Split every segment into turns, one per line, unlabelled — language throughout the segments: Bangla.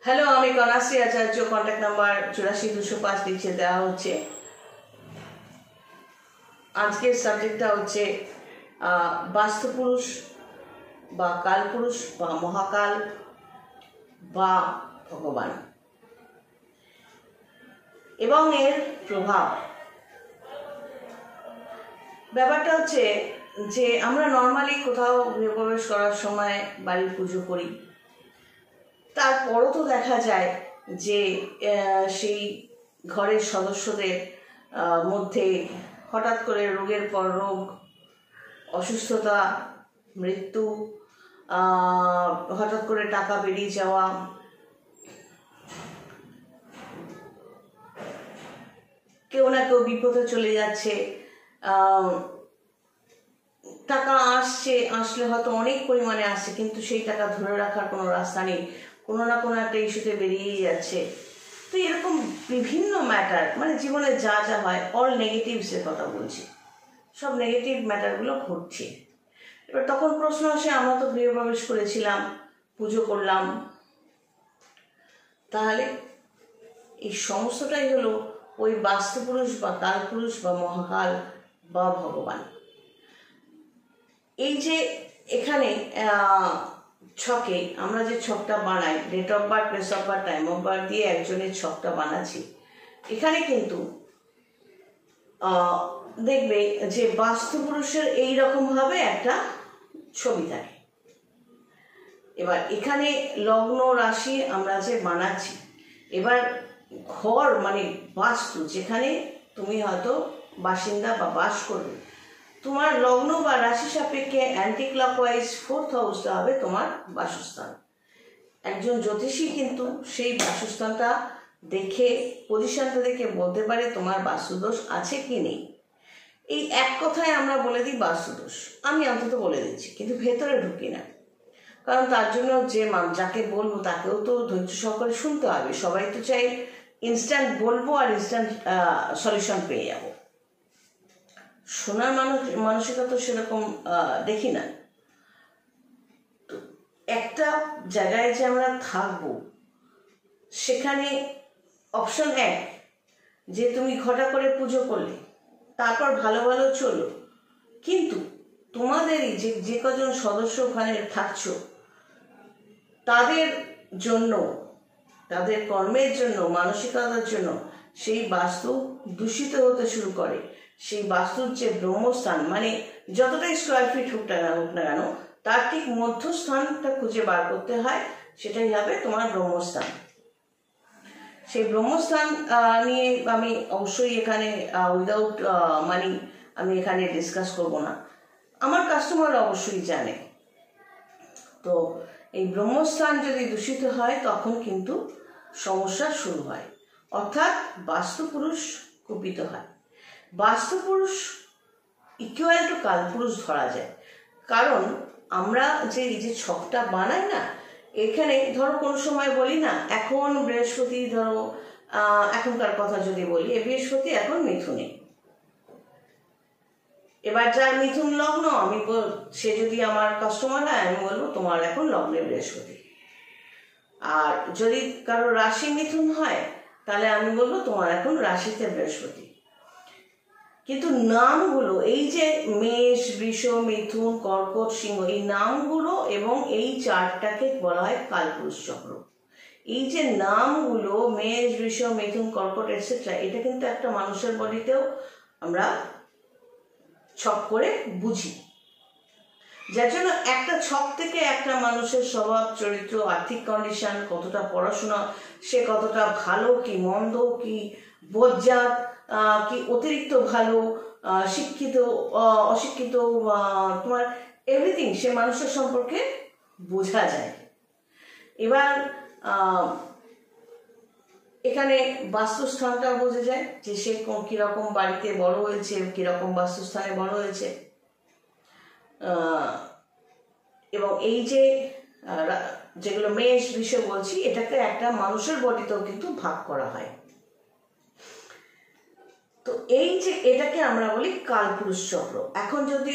হ্যালো, আমি কন্যাশ্রী আচার্য। কন্ট্যাক্ট নাম্বার 84-205 নিচে দেওয়া হচ্ছে। আজকের সাবজেক্টটা হচ্ছে বাস্তুপুরুষ বা কালপুরুষ বা মহাকাল বা ভগবান এবং এর প্রভাব। ব্যাপারটা হচ্ছে যে আমরা নর্মালি কোথাও গৃহপ্রবেশ করার সময় বাড়ির পুজো করি, তারপরও তো দেখা যায় যে সেই ঘরের সদস্যদের মধ্যে হঠাৎ করে রোগের পর রোগ, অসুস্থতা, মৃত্যু, হঠাৎ করে টাকা বেরিয়ে যাওয়া, কেউ না কেউ বিপদে চলে যাচ্ছে, টাকা আসলে হয়তো অনেক পরিমাণে আসছে, কিন্তু সেই টাকা ধরে রাখার কোনো রাস্তা নেই, কোনো না কোনো একটা ইস্যুতে বেরিয়েই যাচ্ছে। তো এরকম বিভিন্ন ম্যাটার, মানে জীবনে যা যা হয়, অল নেগেটিভসের কথা বলছি, সব নেগেটিভ ম্যাটারগুলো ঘটছে। এবার তখন প্রশ্ন আসে, আমরা তো গৃহপ্রবেশ করেছিলাম, পুজো করলাম, তাহলে এই সমস্তটাই হলো ওই বাস্তুপুরুষ বা কালপুরুষ বা মহাকাল বা ভগবান। এই যে এখানে ছকে আমরা যে ছকটা বানাই, date of birth, place of birth, time of birth দিয়ে একজনের ছকটা বানাচ্ছি, এখানে কিন্তু দেখবে যে বাস্তুপুরুষের এইরকমভাবে একটা ছবি থাকে। এবার এখানে লগ্ন রাশি আমরা যে বানাচ্ছি, এবার ঘর মানে বাস্তু, যেখানে তুমি হয়তো বাসিন্দা বা বাস করবে, তোমার লগ্ন বা রাশি সাপেক্ষে অ্যান্টি ক্লকওয়াইজ 4th হাউসটা হবে তোমার বাসস্থান। একজন জ্যোতিষী কিন্তু সেই বাসস্থানটা দেখে, পজিশনটা দেখে বলতে পারে তোমার বাস্তুদোষ আছে কি নেই। এই এক কথায় আমরা বলে দিই বাস্তুদোষ, আমি অন্তত বলে দিচ্ছি, কিন্তু ভেতরে ঢুকি না, কারণ তার জন্য যে যাকে বলবো তাকেও তো ধৈর্য সহকারে শুনতে হবে। সবাই তো চাই ইনস্ট্যান্ট বলবো আর ইনস্ট্যান্ট সলিউশন পেয়ে যাবো। শোনার মানসিকতা তো সেরকম দেখি না। তো একটা জায়গায় যে আমরা থাকবো, সেখানে অপশন 1 যে তুমি ঘটা করে পুজো করলে, তারপর ভালো ভালো চলো, কিন্তু তোমাদেরই যে কজন সদস্য ওখানে থাকছো, তাদের জন্য, তাদের কর্মের জন্য, মানসিকতার জন্য সেই বাস্তু দূষিত হতে শুরু করে। সেই বাস্তুর যে ব্রহ্মস্থান, মানে যতটাই স্কোয়ার ফিট হোক না কেন, তার ঠিক মধ্যস্থানটা খুঁজে বার করতে হয়, সেটাই হবে তোমার ব্রহ্মস্থান। সেই ব্রহ্মস্থান নিয়ে আমি অবশ্যই এখানে উইদাউট মানি আমি এখানে ডিসকাস করব না, আমার কাস্টমার অবশ্যই জানে। তো এই ব্রহ্মস্থান যদি দূষিত হয়, তখন কিন্তু সমস্যা শুরু হয়, অর্থাৎ বাস্তুপুরুষ কুপিত হয়। বাস্তুপুরুষ ইকুয়াল টু কালপুরুষ ধরা যায়, কারণ আমরা যে এই যে ছকটা বানাই না, এখানে ধরো কোনো সময় বলি না, এখন বৃহস্পতি, ধরো এখনকার কথা যদি বলি, বৃহস্পতি এখন মিথুনে। এবার যার মিথুন লগ্ন, সে যদি আমার কাস্টমার হয়, আমি বলবো তোমার এখন লগ্নে বৃহস্পতি। আর যদি কারো রাশি মিথুন হয়, তাহলে আমি বলবো তোমার এখন রাশিতে বৃহস্পতি। কিন্তু নামগুলো, এই যে মেষ, বৃষ, মিথুন, কর্কট, সিংহ, এই নামগুলো এবং এই চারটাকে বলা হয় কালপুরুষ চক্র। এই যে নামগুলো মেষ, বৃষ, মিথুন, কর্কট এটসেট্রা, এটা কিন্তু একটা মানুষের বডিতেও আমরা ছক করে বুঝি, যার জন্য একটা ছক থেকে একটা মানুষের স্বভাব, চরিত্র, আর্থিক কন্ডিশন, কতটা পড়াশোনা, সে কতটা ভালো কি মন্দ, কি বজ্জাত, কি অতিরিক্ত ভালো, শিক্ষিত, অশিক্ষিত, তোমার এভরিথিং সে মানুষের সম্পর্কে বোঝা যায়। এবার এখানে বাস্তুস্থানটা বোঝা যায় যে সে কিরকম বাড়িতে বড় হয়েছে, কিরকম বাস্তুস্থানে বড় হয়েছে। এবং এই যে যেগুলো মেষ, বৃষ বলছি, এটাকে একটা মানুষের বডিতেও কিন্তু ভাগ করা হয়। তো এই যে এটাকে আমরা বলি কালপুরুষ চক্র। এখন যদি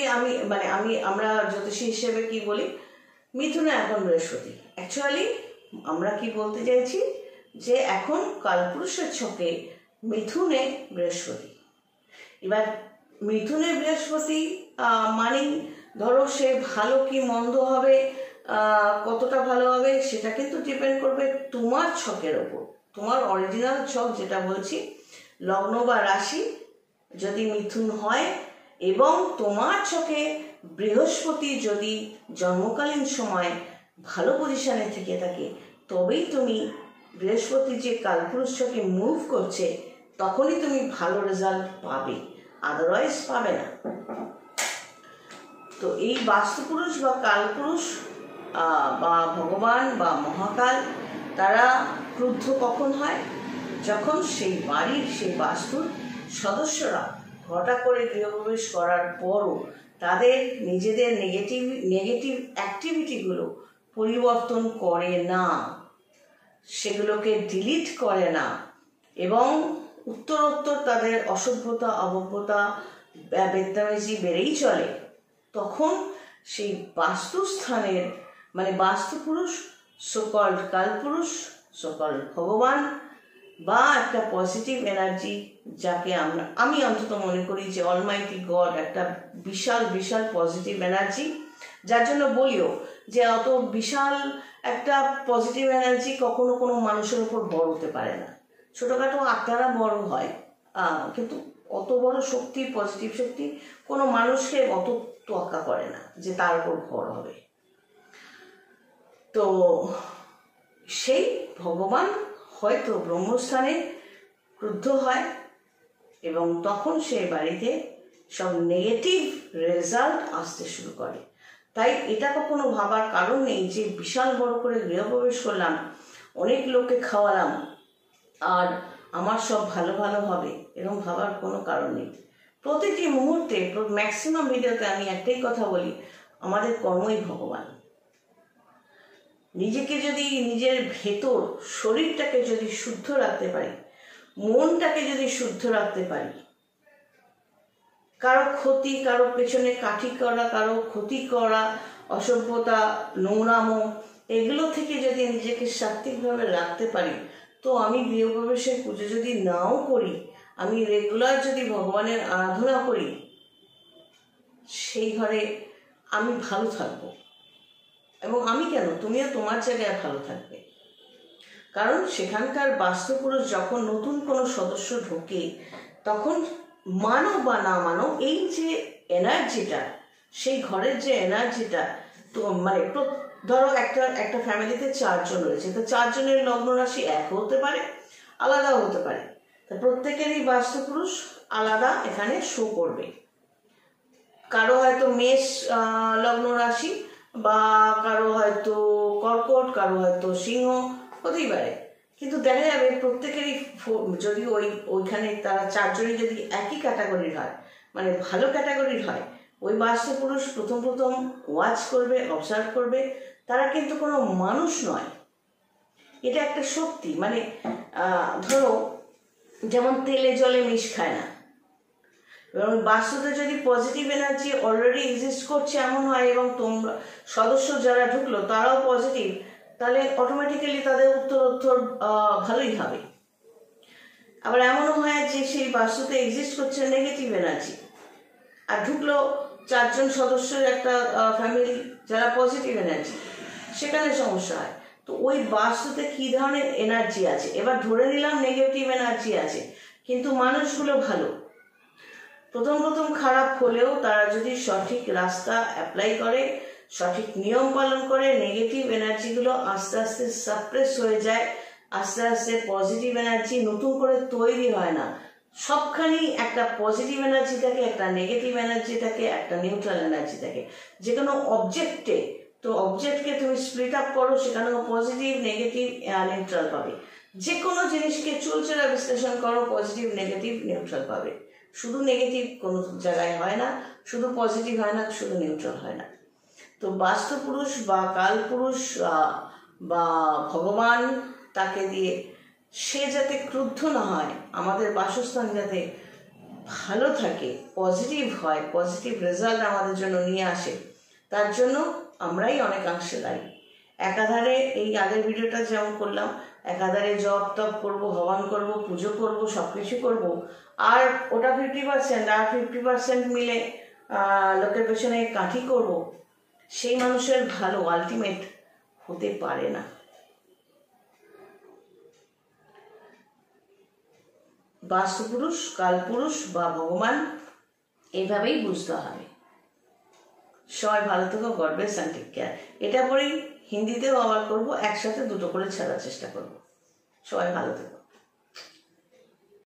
আমরা জ্যোতিষী হিসেবে কি বলি, মিথুনে এখন বৃহস্পতি, অ্যাকচুয়ালি আমরা কি বলতে চাইছি যে এখন কালপুরুষের ছকে মিথুনে বৃহস্পতি। এবার মিথুনে বৃহস্পতি মানেই ধরো সে ভালো কি মন্দ হবে, কতটা ভালো হবে সেটা কিন্তু ডিপেন্ড করবে তোমার ছকের ওপর। তোমার অরিজিনাল ছক যেটা বলছি, লগ্ন বা রাশি যদি মিথুন হয় এবং তোমার ছকে বৃহস্পতি যদি জন্মকালীন সময় ভালো পজিশনে থেকে থাকে, তবেই তুমি বৃহস্পতি যে কালপুরুষ ছকে মুভ করছে তখনই তুমি ভালো রেজাল্ট পাবে, আদারওয়াইজ পাবে না। তো এই বাস্তুপুরুষ বা কালপুরুষ বা ভগবান বা মহাকাল তারা ক্রুদ্ধ কখন হয়? যখন সেই বাড়ির সেই বাস্তুর সদস্যরা হঠাৎ করে গৃহপ্রবেশ করার পরও তাদের নিজেদের নেগেটিভ অ্যাক্টিভিটিগুলো পরিবর্তন করে না, সেগুলোকে ডিলিট করে না এবং উত্তরোত্তর তাদের অসভ্যতা অভব্যতা বেত্তামেজি বেড়েই চলে, তখন সেই বাস্তুস্থানের মানে বাস্তুপুরুষ সোকল্ড কালপুরুষ সোকল্ড ভগবান বা একটা পজিটিভ এনার্জি, যাকে আমি অন্তত মনে করি যে অলমাইটি গড একটা বিশাল বিশাল পজিটিভ এনার্জি, যার জন্য বলিও যে অত বিশাল একটা পজিটিভ এনার্জি কখনো কোনো মানুষের উপর বড় হতে পারে না। ছোটোখাটো আত্মারা বড় হয়, কিন্তু অত বড় শক্তি পজিটিভ শক্তি কোনো মানুষকে অত তোয়াক্কা করে না যে তার উপর ভর হবে। তো সেই ভগবান হয়তো ব্রহ্মস্থানে ক্রুদ্ধ হয় এবং তখন সেই বাড়িতে সব নেগেটিভ রেজাল্ট আসতে শুরু করে। তাই এটা কখনো ভাবার কারণ নেই যে বিশাল বড় করে গৃহপ্রবেশ করলাম, অনেক লোককে খাওয়ালাম আর আমার সব ভালো ভালো হবে, এরকম ভাবার কোনো কারণ নেই। প্রতিটি মুহূর্তে ম্যাক্সিমাম ভিডিওতে আমি একটাই কথা বলি, আমাদের কর্মই ভগবান। নিজেকে যদি নিজের ভেতর শরীরটাকে যদি শুদ্ধ রাখতে পারি, মনটাকে যদি শুদ্ধ রাখতে পারি, কারো ক্ষতি কারো পেছনে কাঠি করা কারো ক্ষতি করা অসভ্যতা নোংরামো এগুলো থেকে যদি নিজেকে সাত্ত্বিকভাবে রাখতে পারি, তো আমি গৃহপ্রবেশের পুজো যদি নাও করি, আমি রেগুলার যদি ভগবানের আরাধনা করি, সেই ঘরে আমি ভালো থাকবো এবং আমি কেন তুমিও তোমার জায়গায় ভালো থাকবে। কারণ সেখানকার বাস্তুপুরুষ যখন নতুন কোনো সদস্য ঢোকে তখন মানো বা না মানো এই যে এনার্জিটা, সেই ঘরের যে এনার্জিটা, তো মানে ধরো একটা ফ্যামিলিতে 4 জন রয়েছে, তো 4 জনের লগ্ন রাশি এক হতে পারে, আলাদাও হতে পারে, তা প্রত্যেকেরই বাস্তুপুরুষ আলাদা এখানে শো করবে। কারো হয়তো মেষ লগ্ন রাশি বা কারো হয়তো কর্কট, কারো হয়তো সিংহ হতেই পারে, কিন্তু দেখা যাবে প্রত্যেকেরই যদি ওইখানে তারা 4 জনই যদি একই ক্যাটাগরির হয়, মানে ভালো ক্যাটাগরির হয়, ওই বাস্তুপুরুষ প্রথম ওয়াচ করবে, অবজার্ভ করবে, তারা কিন্তু কোনো মানুষ নয়, এটা একটা শক্তি। মানে ধরো যেমন তেলে জলে মিশ খায় না, এবং বাস্তুতে যদি পজিটিভ এনার্জি অলরেডি এক্সিস্ট করছে এমন হয় এবং তোমরা সদস্য যারা ঢুকলো তারাও পজিটিভ, তাহলে অটোমেটিক্যালি তাদের উত্তরোত্তর ভালোই হবে। আবার এমনও হয় যে সেই বাস্তুতে এক্সিস্ট করছে নেগেটিভ এনার্জি, আর ঢুকলো 4 জন সদস্যের একটা ফ্যামিলি যারা পজিটিভ এনার্জি, সেখানে সমস্যা হয়। তো ওই বাস্তুতে কী ধরনের এনার্জি আছে, এবার ধরে নিলাম নেগেটিভ এনার্জি আছে কিন্তু মানুষগুলো ভালো, প্রথম খারাপ হলেও তারা যদি সঠিক রাস্তা অ্যাপ্লাই করে, সঠিক নিয়ম পালন করে, নেগেটিভ এনার্জিগুলো আস্তে আস্তে সাপ্রেস হয়ে যায়, আস্তে আস্তে পজিটিভ এনার্জি নতুন করে তৈরি হয় না। সবখানেই একটা পজিটিভ এনার্জি থাকে, একটা নেগেটিভ এনার্জি থাকে, একটা নিউট্রাল এনার্জি থাকে। যে কোনো অবজেক্টে, তো অবজেক্টকে তুমি স্প্লিট আপ করো, সেখানেও পজিটিভ নেগেটিভ নিউট্রাল পাবে। যে কোনো জিনিসকে চুলচেরা বিশ্লেষণ করো, পজিটিভ নেগেটিভ নিউট্রাল পাবে। শুধু নেগেটিভ কোনো জায়গায় হয় না, শুধু পজিটিভ হয় না, শুধু নিউট্রাল হয় না। তো বাস্তুপুরুষ বা কালপুরুষ বা ভগবান তাকে দিয়ে সে যাতে ক্রুদ্ধ না হয়, আমাদের বাসস্থান যাতে ভালো থাকে, পজিটিভ হয়, পজিটিভ রেজাল্ট আমাদের জন্য নিয়ে আসে, তার জন্য আমরাই অনেকাংশে দায়ী। একাধারে এই আগের ভিডিওটা যেমন করলাম, একাধারে জপ তপ করবো, হবন করব, পুজো করব, সব কিছু করবো, আর ওটা 50% আর 50% মিলে লোকের পেছনে কাঠি করব, সেই মানুষের ভালো আলটিমেট হতে পারে না। বাস্তুপুরুষ, কালপুরুষ বা ভগবান এইভাবেই বুঝতে হবে। সবাই ভালো থেকো, God bless and take care. এটা পরেই হিন্দিতেও আবার করবো, একসাথে দুটো করে ছাড়ার চেষ্টা করব। সবাই ভালো থেকো।